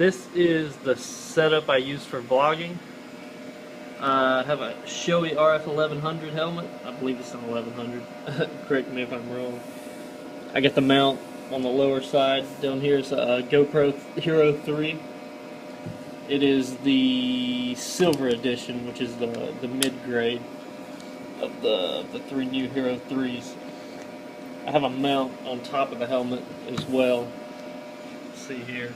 This is the setup I use for vlogging. I have a Shoei RF 1100 helmet. I believe it's an 1100. Correct me if I'm wrong. I got the mount on the lower side. Down here is a GoPro Hero3. It is the silver edition, which is the mid-grade of the three new Hero 3s. I have a mount on top of the helmet as well. See here.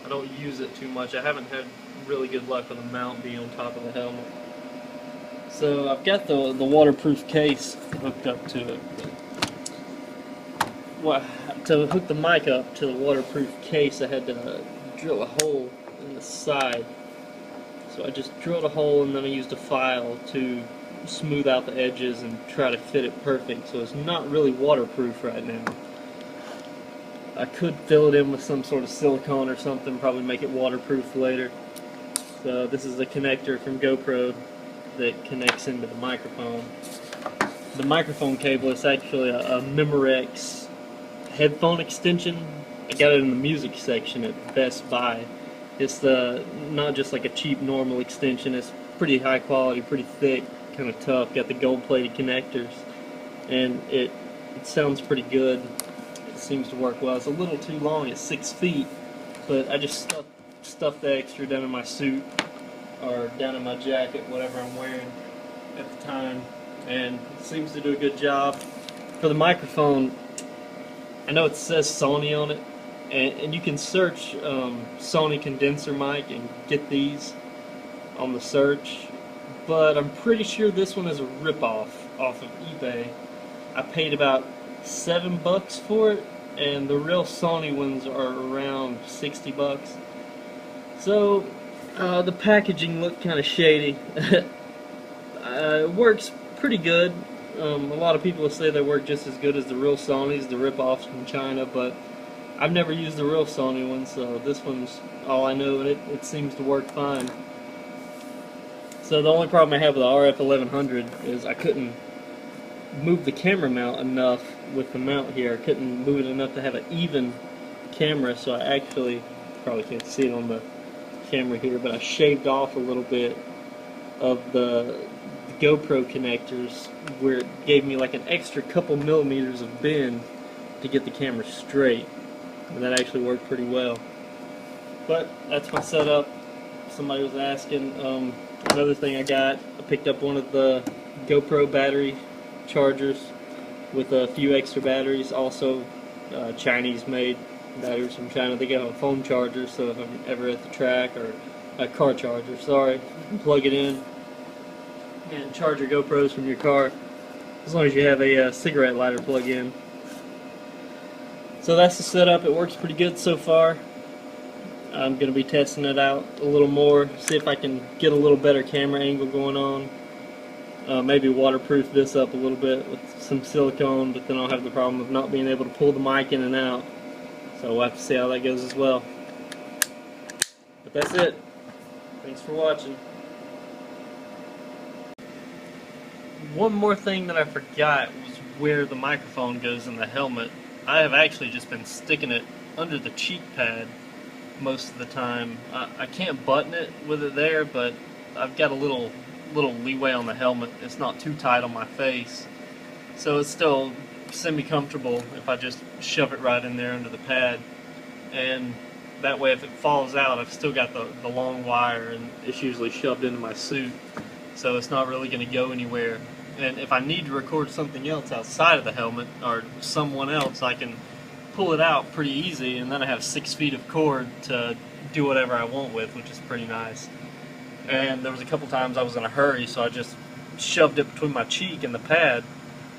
I don't use it too much. I haven't had really good luck with the mount being on top of the helmet. So I've got the waterproof case hooked up to it. Well, to hook the mic up to the waterproof case, I had to drill a hole in the side. So I just drilled a hole and then I used a file to smooth out the edges and try to fit it perfect. So it's not really waterproof right now. I could fill it in with some sort of silicone or something, probably make it waterproof later. So this is the connector from GoPro that connects into the microphone. The microphone cable is actually a Memorex headphone extension. I got it in the music section at Best Buy. It's not just like a cheap normal extension. It's pretty high quality, pretty thick, kind of tough. Got the gold-plated connectors, and it sounds pretty good. It seems to work well. It's a little too long. It's 6 feet, but I just stuffed the extra down in my suit or down in my jacket, whatever I'm wearing at the time, and it seems to do a good job. For the microphone, I know it says Sony on it, and you can search Sony condenser mic and get these on the search, but I'm pretty sure this one is a ripoff off of eBay. I paid about $7 for it, and the real Sony ones are around $60. So the packaging looked kind of shady. It works pretty good. A lot of people say they work just as good as the real Sonys, the rip-offs from China, but I've never used the real Sony one, so this one's all I know, and it seems to work fine. So the only problem I have with the RF 1100 is I couldn't move the camera mount enough with the mount here. I couldn't move it enough to have an even camera, so I actually, probably can't see it on the camera here, but I shaved off a little bit of the GoPro connectors where it gave me like an extra couple millimeters of bend to get the camera straight, and that actually worked pretty well. But that's my setup. Somebody was asking. Another thing I picked up one of the GoPro battery chargers with a few extra batteries, also Chinese made batteries from China. They got a phone charger, so if I'm ever at the track, or a car charger, sorry, plug it in and charge your GoPros from your car, as long as you have a cigarette lighter plug in. So that's the setup. It works pretty good so far. I'm going to be testing it out a little more, see if I can get a little better camera angle going on. Maybe waterproof this up a little bit with some silicone, but then I'll have the problem of not being able to pull the mic in and out. So we'll have to see how that goes as well. But that's it. Thanks for watching. One more thing that I forgot was where the microphone goes in the helmet. I have actually just been sticking it under the cheek pad most of the time. I can't button it with it there, but I've got a little leeway on the helmet. It's not too tight on my face, so it's still semi-comfortable if I just shove it right in there under the pad, and that way if it falls out, I've still got the long wire, and it's usually shoved into my suit, so it's not really going to go anywhere. And if I need to record something else outside of the helmet, or someone else, I can pull it out pretty easy, and then I have 6 feet of cord to do whatever I want with, which is pretty nice. And there was a couple times I was in a hurry, so I just shoved it between my cheek and the pad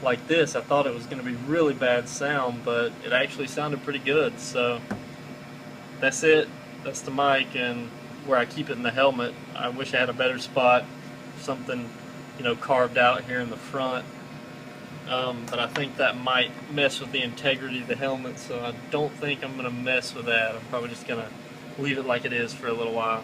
like this. I thought it was going to be really bad sound, but it actually sounded pretty good. So that's it. That's the mic and where I keep it in the helmet. I wish I had a better spot, something, you know, carved out here in the front. But I think that might mess with the integrity of the helmet, so I don't think I'm going to mess with that. I'm probably just going to leave it like it is for a little while.